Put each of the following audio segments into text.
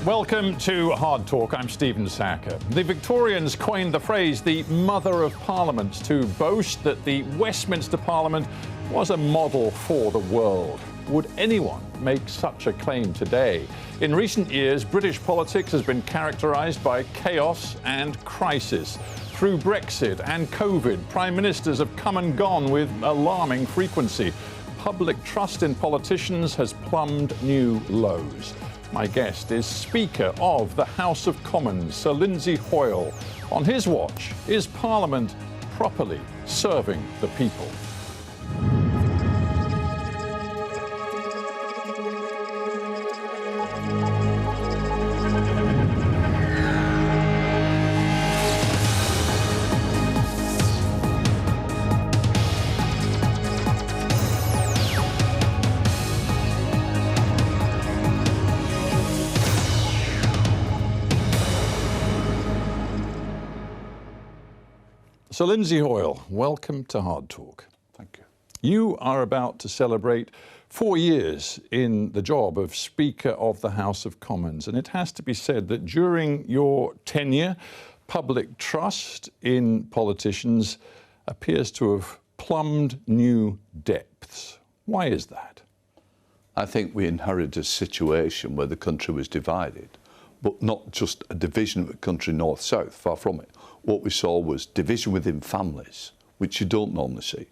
Welcome to Hard Talk. I'm Stephen Sackur. The Victorians coined the phrase the Mother of Parliaments to boast that the Westminster Parliament was a model for the world. Would anyone make such a claim today? In recent years, British politics has been characterised by chaos and crisis. Through Brexit and COVID, Prime Ministers have come and gone with alarming frequency. Public trust in politicians has plumbed new lows. My guest is Speaker of the House of Commons, Sir Lindsay Hoyle. On his watch, is Parliament properly serving the people? Sir Lindsay Hoyle, welcome to Hard Talk. Thank you. You are about to celebrate 4 years in the job of Speaker of the House of Commons, and it has to be said that during your tenure, public trust in politicians appears to have plumbed new depths. Why is that? I think we inherited a situation where the country was divided, but not just a division of the country north-south, far from it. What we saw was division within families, which you don't normally see.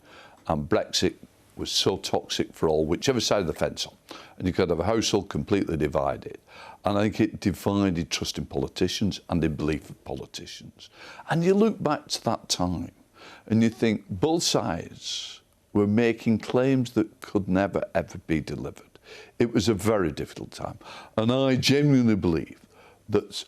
And Brexit was so toxic for all, whichever side of the fence on. And you could have a household completely divided. And I think it divided trust in politicians and in belief of politicians. And you look back to that time and you think both sides were making claims that could never, ever be delivered. It was a very difficult time. And I genuinely believe that,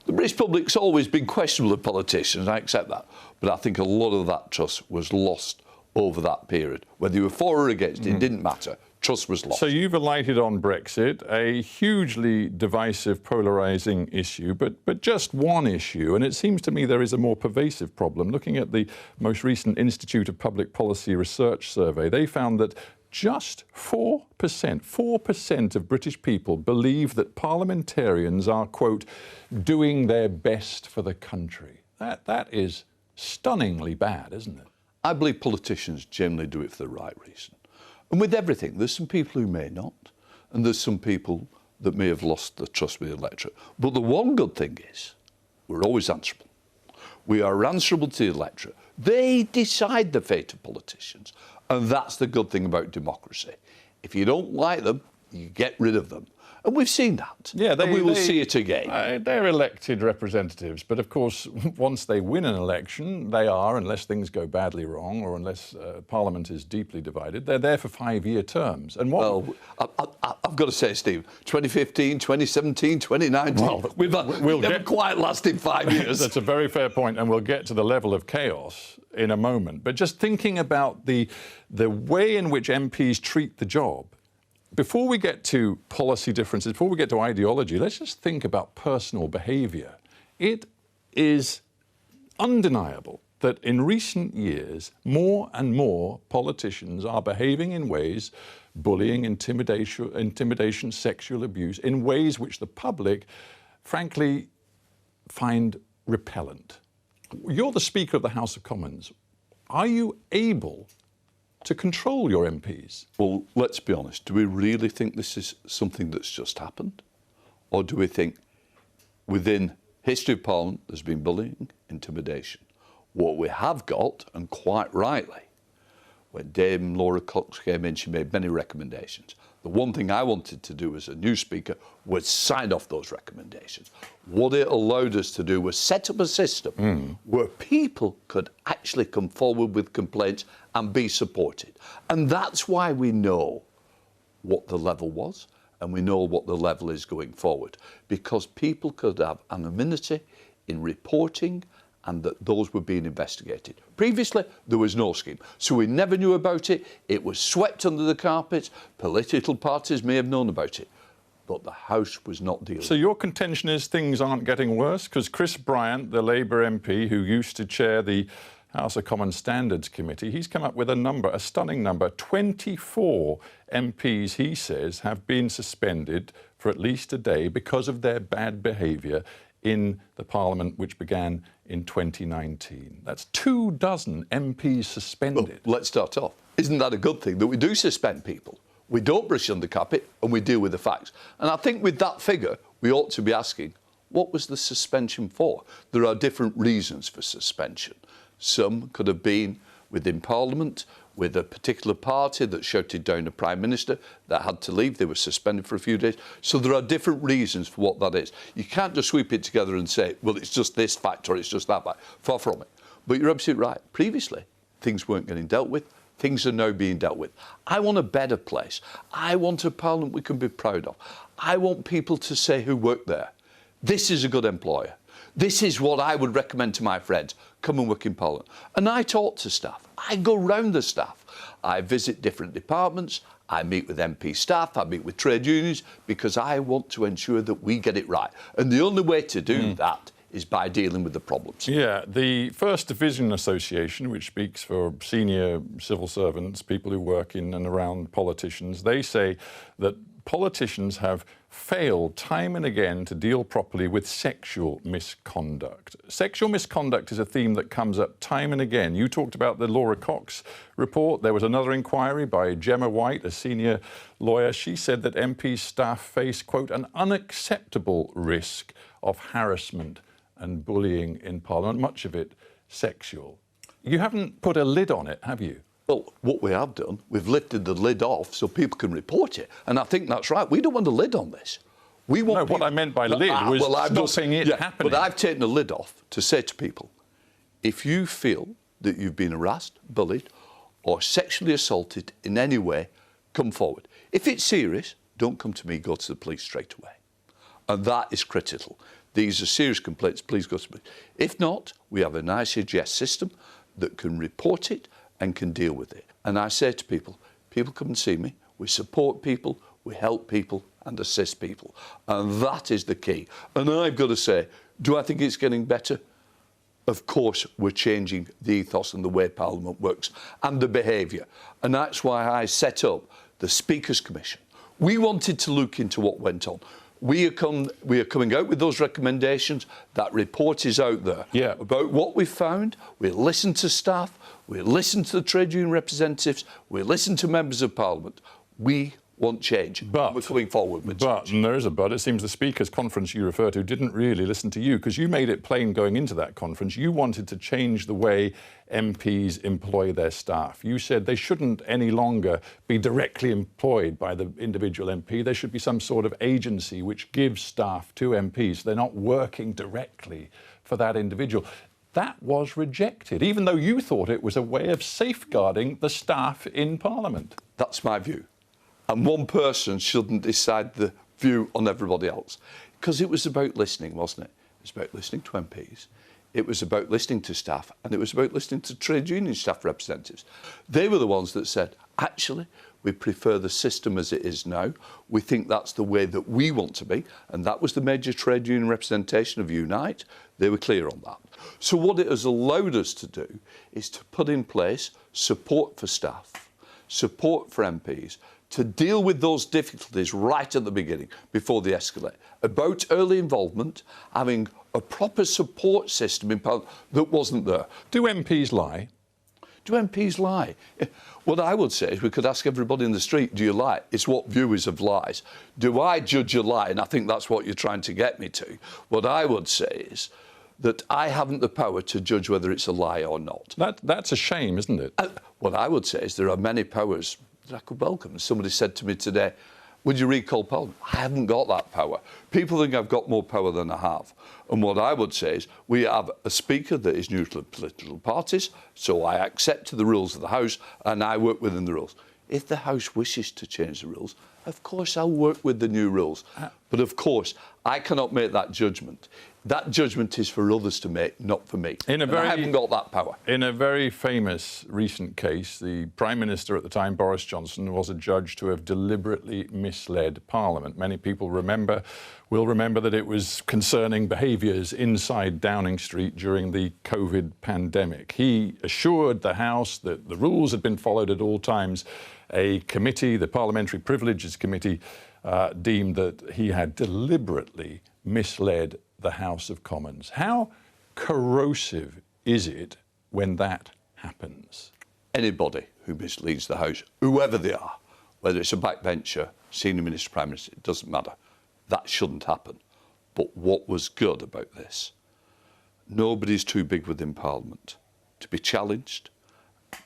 the British public's always been questionable of politicians, I accept that. But I think a lot of that trust was lost over that period. Whether you were for or against, it didn't matter. Trust was lost. So you've alighted on Brexit, a hugely divisive, polarising issue, but just one issue. And it seems to me there is a more pervasive problem. Looking at the most recent Institute of Public Policy Research survey, they found that just 4% of British people believe that parliamentarians are, quote, doing their best for the country. That is stunningly bad, isn't it? I believe politicians generally do it for the right reason. And with everything, there's some people who may not, and there's some people that may have lost the trust with the electorate. But the one good thing is, we're always answerable. We are answerable to the electorate. They decide the fate of politicians. And that's the good thing about democracy. If you don't like them, you get rid of them. And we've seen that. Yeah, and we will see it again. They're elected representatives, but of course, once they win an election, they are, unless things go badly wrong or unless Parliament is deeply divided, they're there for 5-year terms. And Well, I've got to say, Steve, 2015, 2017, 2019, well, we've never quite lasted 5 years. That's a very fair point, and we'll get to the level of chaos in a moment. But just thinking about the way in which MPs treat the job, before we get to policy differences, before we get to ideology, let's just think about personal behaviour. It is undeniable that in recent years, more and more politicians are behaving in ways, bullying, intimidation, sexual abuse, in ways which the public, frankly, find repellent. You're the Speaker of the House of Commons. Are you able to control your MPs? Well, let's be honest. Do we really think this is something that's just happened? Or do we think within history of Parliament there's been bullying, intimidation? What we have got, and quite rightly, when Dame Laura Cox came in, she made many recommendations. The one thing I wanted to do as a new Speaker was sign off those recommendations. What it allowed us to do was set up a system where people could actually come forward with complaints and be supported. And that's why we know what the level was and we know what the level is going forward. Because people could have anonymity in reporting and that those were being investigated. Previously, there was no scheme. So we never knew about it. It was swept under the carpet. Political parties may have known about it. But the House was not dealing. So your contention is things aren't getting worse? Because Chris Bryant, the Labour MP who used to chair the House of Commons Standards Committee. He's come up with a number, a stunning number. 24 MPs, he says, have been suspended for at least a day because of their bad behaviour in the Parliament which began in 2019. That's 24 MPs suspended. Well, let's start off. Isn't that a good thing that we do suspend people? We don't brush under the carpet and we deal with the facts. And I think with that figure, we ought to be asking, what was the suspension for? There are different reasons for suspension. Some could have been within Parliament, with a particular party that shouted down a Prime Minister that had to leave. They were suspended for a few days. So there are different reasons for what that is. You can't just sweep it together and say, well, it's just this fact or it's just that fact. Far from it. But you're absolutely right. Previously, things weren't getting dealt with. Things are now being dealt with. I want a better place. I want a Parliament we can be proud of. I want people to say who work there, this is a good employer. This is what I would recommend to my friends. Come and work in Parliament. And I talk to staff. I go round the staff. I visit different departments. I meet with MP staff. I meet with trade unions because I want to ensure that we get it right. And the only way to do that is by dealing with the problems. Yeah, the First Division Association, which speaks for senior civil servants, people who work in and around politicians, they say that politicians have failed time and again to deal properly with sexual misconduct. Sexual misconduct is a theme that comes up time and again. You talked about the Laura Cox report. There was another inquiry by Gemma White, a senior lawyer. She said that MP staff face, quote, an unacceptable risk of harassment and bullying in Parliament, much of it sexual. You haven't put a lid on it, have you? Well, what we have done, we've lifted the lid off so people can report it. And I think that's right. We don't want a lid on this. We want what I meant by lid was stopping it happening. But I've taken a lid off to say to people, if you feel that you've been harassed, bullied, or sexually assaulted in any way, come forward. If it's serious, don't come to me, go to the police straight away. And that is critical. These are serious complaints, please go to the police. If not, we have an ICGS system that can report it and can deal with it. And I say to people, people come and see me, we support people, we help people and assist people. And that is the key. And I've got to say, do I think it's getting better? Of course, we're changing the ethos and the way Parliament works and the behaviour. And that's why I set up the Speakers Commission. We wanted to look into what went on. We are coming out with those recommendations. That report is out there about what we found. We listened to staff. We listened to the trade union representatives. We listened to members of Parliament. We want change. But we're coming forward with change. And there is a but. It seems the Speakers' Conference you refer to didn't really listen to you because you made it plain going into that conference. You wanted to change the way MPs employ their staff. You said they shouldn't any longer be directly employed by the individual MP. There should be some sort of agency which gives staff to MPs. They're not working directly for that individual. That was rejected, even though you thought it was a way of safeguarding the staff in Parliament. That's my view. And one person shouldn't decide the view on everybody else. Because it was about listening, wasn't it? It was about listening to MPs. It was about listening to staff. And it was about listening to trade union staff representatives. They were the ones that said, actually, we prefer the system as it is now. We think that's the way that we want to be. And that was the major trade union representation of Unite. They were clear on that. So what it has allowed us to do is to put in place support for staff, support for MPs, to deal with those difficulties right at the beginning, before they escalate. About early involvement, having a proper support system in Parliament that wasn't there. Do MPs lie? Do MPs lie? What I would say is we could ask everybody in the street, do you lie? It's what viewers of lies. Do I judge a lie? And I think that's what you're trying to get me to. What I would say is that I haven't the power to judge whether it's a lie or not. That's a shame, isn't it? What I would say is there are many powers that I could welcome. Somebody said to me today, would you recall Parliament? I haven't got that power. People think I've got more power than I have. And what I would say is we have a Speaker that is neutral to political parties, so I accept the rules of the House and I work within the rules. If the House wishes to change the rules, of course I'll work with the new rules. But of course, I cannot make that judgment. That judgment is for others to make, not for me. I haven't got that power. In a very famous recent case, the Prime Minister at the time, Boris Johnson, was adjudged to have deliberately misled Parliament. Many people will remember that it was concerning behaviours inside Downing Street during the COVID pandemic. He assured the House that the rules had been followed at all times. A committee, the Parliamentary Privileges Committee, deemed that he had deliberately misled the House of Commons. How corrosive is it when that happens? Anybody who misleads the House, whoever they are, whether it's a backbencher, senior minister, prime minister, it doesn't matter. That shouldn't happen. But what was good about this? Nobody's too big within Parliament to be challenged,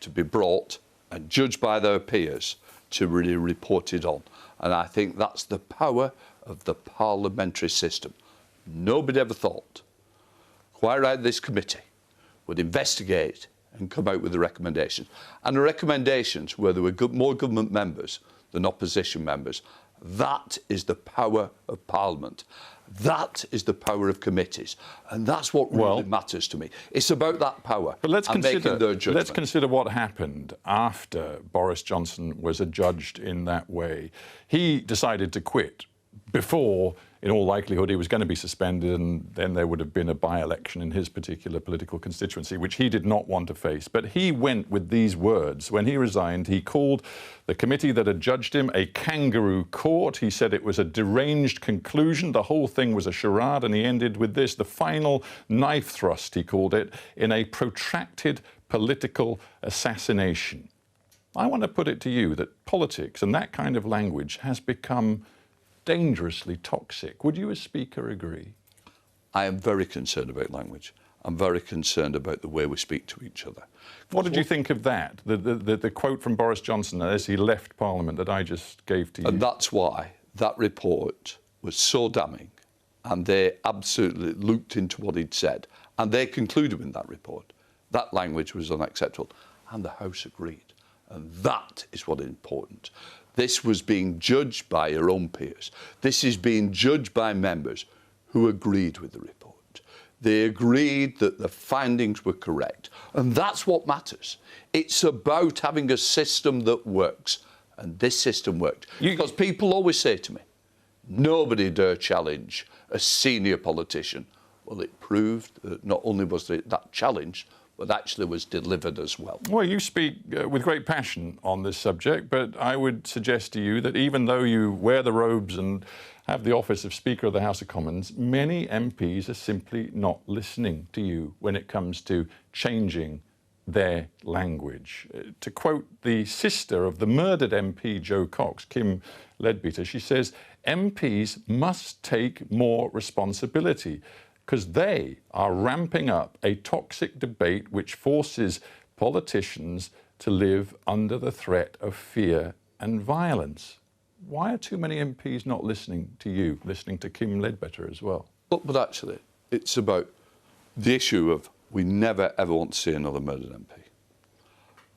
to be brought and judged by their peers to really report it on. And I think that's the power of the parliamentary system. Nobody ever thought, quite right, this committee would investigate and come out with the recommendations. And the recommendations where there were more government members than opposition members. That is the power of Parliament. That is the power of committees. And that's what really matters to me. It's about that power. But let's making their judgment. Let's consider what happened after Boris Johnson was adjudged in that way. He decided to quit before, in all likelihood, he was going to be suspended, and then there would have been a by-election in his particular political constituency, which he did not want to face. But he went with these words. When he resigned, he called the committee that had judged him a kangaroo court. He said it was a deranged conclusion. The whole thing was a charade, and he ended with this, the final knife thrust, he called it, in a protracted political assassination. I want to put it to you that politics and that kind of language has become dangerously toxic. Would you as Speaker agree? I am very concerned about language. I'm very concerned about the way we speak to each other. What did you think of that? The quote from Boris Johnson as he left Parliament that I just gave to you? And that's why that report was so damning, and they absolutely looked into what he'd said, and they concluded in that report that language was unacceptable, and the House agreed. And that is what is important. This was being judged by your own peers. This is being judged by members who agreed with the report. They agreed that the findings were correct. And that's what matters. It's about having a system that works. And this system worked. Because people always say to me, nobody dare challenge a senior politician. Well, it proved that not only was that challenged, but actually was delivered as well. Well, you speak with great passion on this subject, but I would suggest to you that even though you wear the robes and have the office of Speaker of the House of Commons, many MPs are simply not listening to you when it comes to changing their language. To quote the sister of the murdered MP Jo Cox, Kim Leadbeater, she says, MPs must take more responsibility, because they are ramping up a toxic debate which forces politicians to live under the threat of fear and violence. Why are too many MPs not listening to you, listening to Kim Leadbeater as well? But actually, it's about the issue of we never, ever want to see another murdered MP.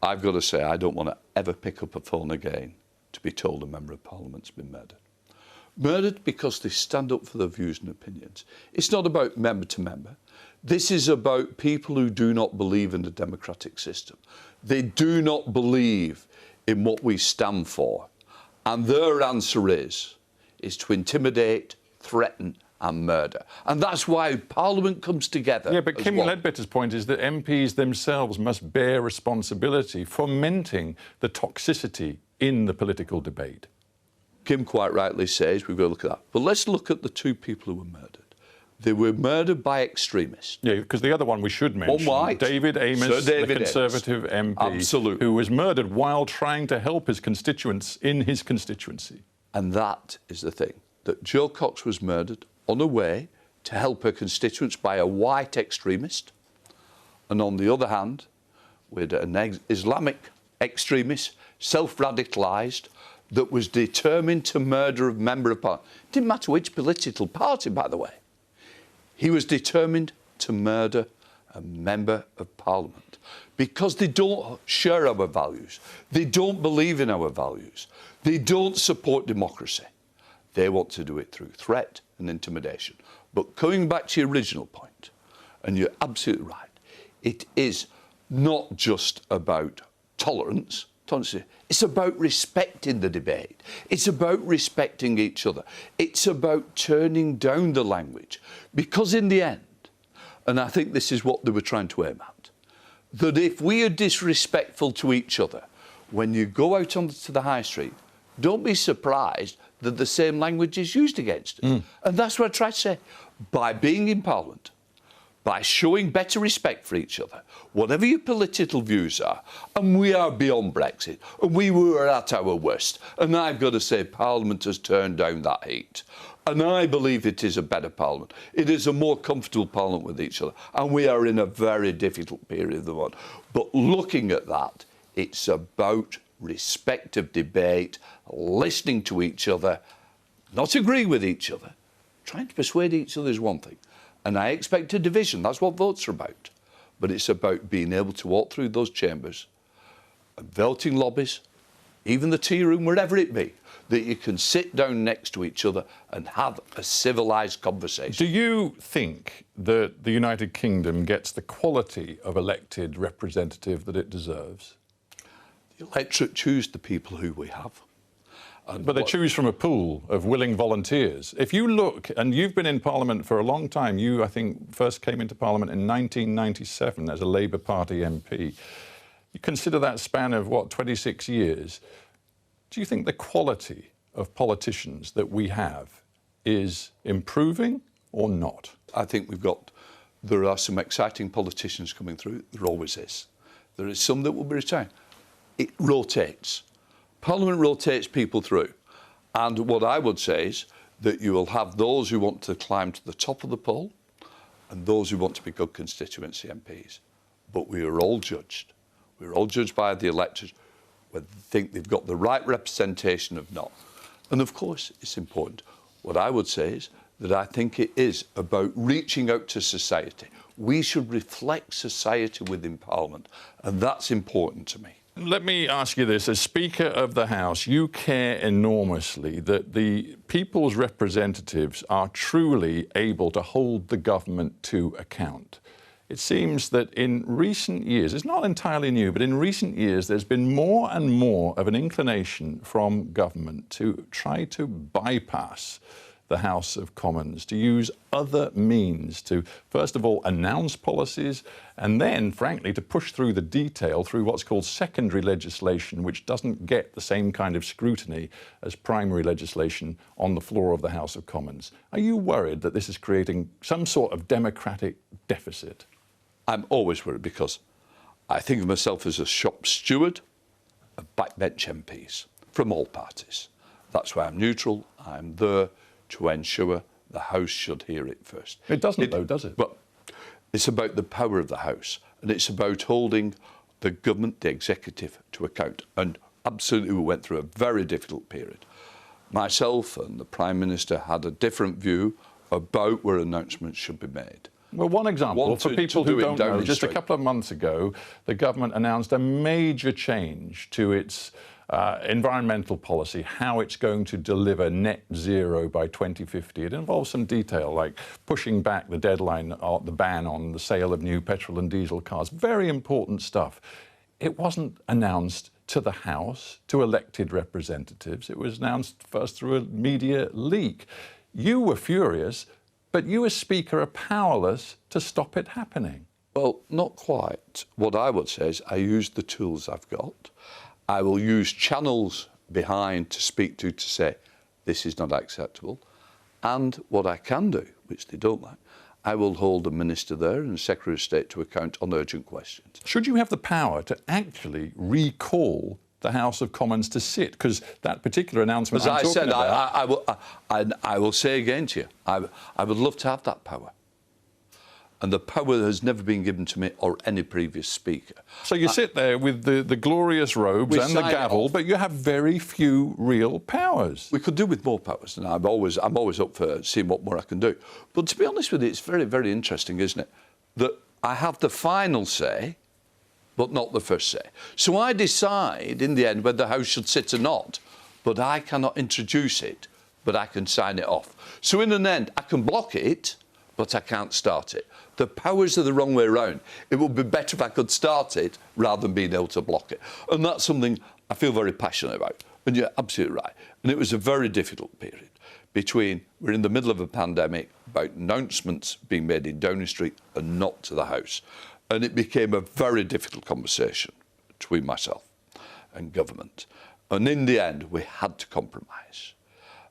I've got to say, I don't want to ever pick up a phone again to be told a Member of Parliament's been murdered. Murdered because they stand up for their views and opinions. It's not about member to member. This is about people who do not believe in the democratic system. They do not believe in what we stand for. And their answer is to intimidate, threaten and murder. And that's why Parliament comes together. Yeah, but Kim Leadbeater's point is that MPs themselves must bear responsibility for fomenting the toxicity in the political debate. Kim quite rightly says we've got to look at that. But let's look at the two people who were murdered. They were murdered by extremists. Yeah, because the other one we should mention, David Amess, the Conservative MP, absolutely, who was murdered while trying to help his constituents in his constituency. And that is the thing, that Jo Cox was murdered on her way to help her constituents by a white extremist. And on the other hand, with an Islamic extremist, self-radicalised, that was determined to murder a Member of Parliament. Didn't matter which political party, by the way. He was determined to murder a Member of Parliament because they don't share our values. They don't believe in our values. They don't support democracy. They want to do it through threat and intimidation. But coming back to your original point, and you're absolutely right, it is not just about tolerance. It's about respecting the debate. It's about respecting each other. It's about turning down the language. Because in the end, and I think this is what they were trying to aim at, that if we are disrespectful to each other, when you go out onto the high street, don't be surprised that the same language is used against us. And that's what I try to say. By being in Parliament, by showing better respect for each other, whatever your political views are, and we are beyond Brexit, and we were at our worst, and I've got to say Parliament has turned down that heat. And I believe it is a better Parliament. It is a more comfortable Parliament with each other, and we are in a very difficult period of the one. But looking at that, it's about respect of debate, listening to each other, not agreeing with each other. Trying to persuade each other is one thing. And I expect a division. That's what votes are about. But it's about being able to walk through those chambers, voting lobbies, even the tea room, wherever it be, that you can sit down next to each other and have a civilised conversation. Do you think that the United Kingdom gets the quality of elected representative that it deserves? The electorate choose the people who we have. But they choose from a pool of willing volunteers. If you look, and you've been in Parliament for a long time, you, I think, first came into Parliament in 1997 as a Labour Party MP. You consider that span of, 26 years. Do you think the quality of politicians that we have is improving or not? I think there are some exciting politicians coming through. There always is. There is some that will be retiring. It rotates. Parliament rotates people through. And what I would say is that you will have those who want to climb to the top of the poll and those who want to be good constituency MPs. But we are all judged. We're all judged by the electors whether they think they've got the right representation or not. And of course, it's important. What I would say is that I think it is about reaching out to society. We should reflect society within Parliament, and that's important to me. Let me ask you this. As Speaker of the House, you care enormously that the people's representatives are truly able to hold the government to account. It seems that in recent years, it's not entirely new, but in recent years, there's been more and more of an inclination from government to try to bypass the House of Commons, to use other means to, first of all, announce policies, and then, frankly, to push through the detail through what's called secondary legislation, which doesn't get the same kind of scrutiny as primary legislation on the floor of the House of Commons. Are you worried that this is creating some sort of democratic deficit? I'm always worried because I think of myself as a shop steward of backbench MPs from all parties. That's why I'm neutral. I'm there to ensure the House should hear it first. It doesn't, though, does it? Well, it's about the power of the House, and it's about holding the government, the executive, to account. And absolutely, we went through a very difficult period. Myself and the Prime Minister had a different view about where announcements should be made. Well, one example, for people who don't know, just a couple of months ago, the government announced a major change to its environmental policy, how it's going to deliver net zero by 2050. It involves some detail, like pushing back the deadline, the ban on the sale of new petrol and diesel cars. Very important stuff. It wasn't announced to the House, to elected representatives. It was announced first through a media leak. You were furious, but you as Speaker are powerless to stop it happening. Well, not quite. What I would say is I use the tools I've got. I will use channels behind to speak to say, this is not acceptable. And what I can do, which they don't like, I will hold the Minister there and the Secretary of State to account on urgent questions. Should you have the power to actually recall the House of Commons to sit? Because that particular announcement As I said, I will say again to you, I would love to have that power. And the power has never been given to me or any previous speaker. So you sit there with the glorious robes and the gavel, but you have very few real powers. We could do with more powers, and I'm always up for seeing what more I can do. But to be honest with you, it's very, very interesting, isn't it? That I have the final say, but not the first say. So I decide in the end whether the House should sit or not, but I cannot introduce it but I can sign it off. So in an end, I can block it, but I can't start it. The powers are the wrong way around. It would be better if I could start it rather than being able to block it. And that's something I feel very passionate about. And you're absolutely right. And it was a very difficult period between, we're in the middle of a pandemic, about announcements being made in Downing Street and not to the House. And it became a very difficult conversation between myself and government. And in the end, we had to compromise.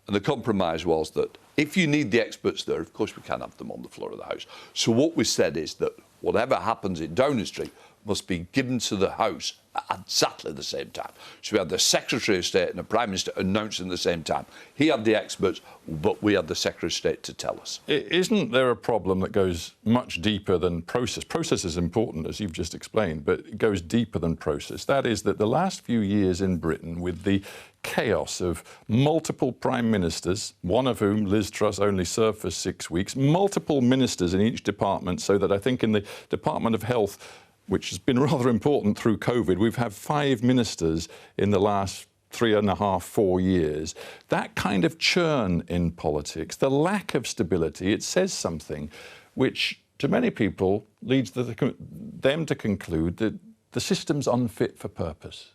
And the compromise was that if you need the experts there, of course we can't have them on the floor of the House. So what we said is that whatever happens in Downing Street must be given to the House at exactly the same time. So we had the Secretary of State and the Prime Minister announcing at the same time. He had the experts, but we had the Secretary of State to tell us. Isn't there a problem that goes much deeper than process? Process is important, as you've just explained, but it goes deeper than process. That is that the last few years in Britain, with the chaos of multiple prime ministers, one of whom, Liz Truss, only served for 6 weeks, multiple ministers in each department, so that I think in the Department of Health, which has been rather important through COVID, we've had 5 ministers in the last 3.5, 4 years. That kind of churn in politics, the lack of stability, it says something which, to many people, leads them to conclude that the system's unfit for purpose.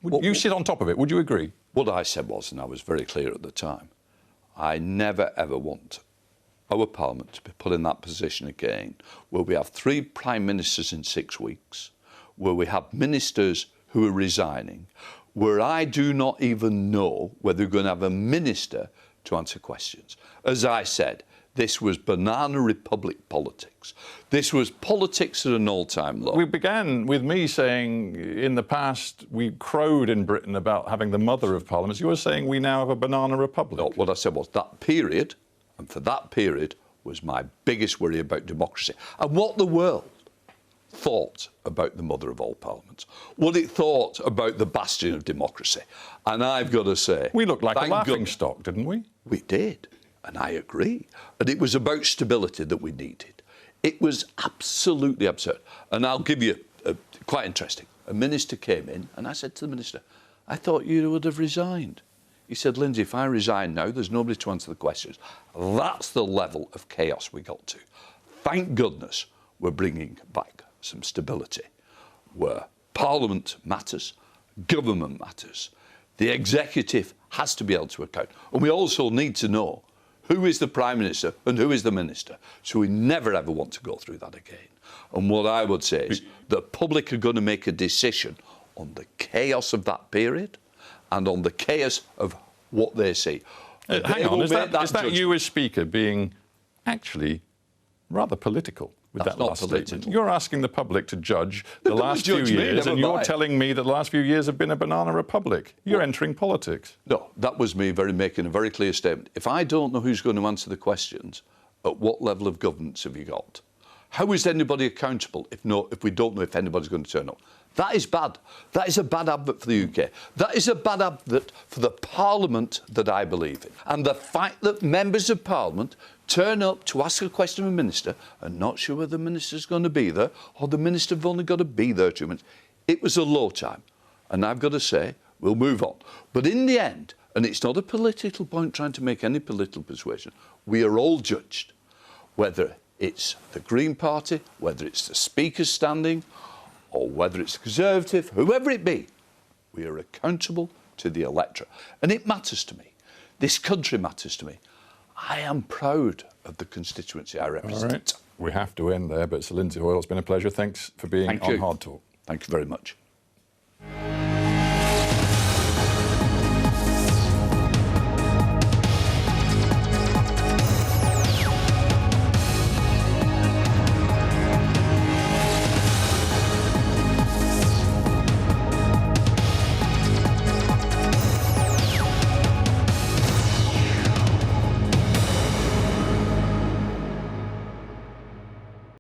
You sit on top of it. Would you agree? What I said was, and I was very clear at the time, I never, ever want our Parliament to be put in that position again, where we have 3 Prime Ministers in 6 weeks, where we have ministers who are resigning, where I do not even know whether we're going to have a minister to answer questions. As I said, this was banana republic politics. This was politics at an all-time low. We began with me saying in the past we crowed in Britain about having the mother of parliaments. You were saying we now have a banana republic. No, what I said was that period, and for that period, was my biggest worry about democracy. And what the world thought about the mother of all parliaments, what it thought about the bastion of democracy. And I've got to say, we looked like a laughing stock, didn't we? We did, and I agree. And it was about stability that we needed. It was absolutely absurd. And I'll give you, quite interesting, a minister came in and I said to the minister, I thought you would have resigned. He said, Lindsay, if I resign now, there's nobody to answer the questions. That's the level of chaos we got to. Thank goodness we're bringing back some stability, where Parliament matters, government matters. The executive has to be able to account. And we also need to know who is the Prime Minister and who is the Minister. So we never ever want to go through that again. And what I would say is the public are going to make a decision on the chaos of that period and on the chaos of what they see. Hang on, is that you as Speaker being actually rather political with that last statement? You're asking the public to judge the last few years, and you're telling me that the last few years have been a banana republic. You're entering politics. No, that was me making a very clear statement. If I don't know who's going to answer the questions, at what level of governance have you got? How is anybody accountable if we don't know if anybody's going to turn up? That is bad. That is a bad advert for the UK. That is a bad advert for the Parliament that I believe in. And the fact that members of Parliament turn up to ask a question of a minister and not sure whether the minister's going to be there or the minister have only got to be there 2 minutes, it was a low time. And I've got to say, we'll move on. But in the end, and it's not a political point trying to make any political persuasion, we are all judged, whether it's the Green Party, whether it's the Speaker standing, or whether it's the Conservative, whoever it be, we are accountable to the electorate. And it matters to me. This country matters to me. I am proud of the constituency I represent. All right. We have to end there, but Sir Lindsay Hoyle, it's been a pleasure. Thanks for being on HARDtalk. Thank you very much.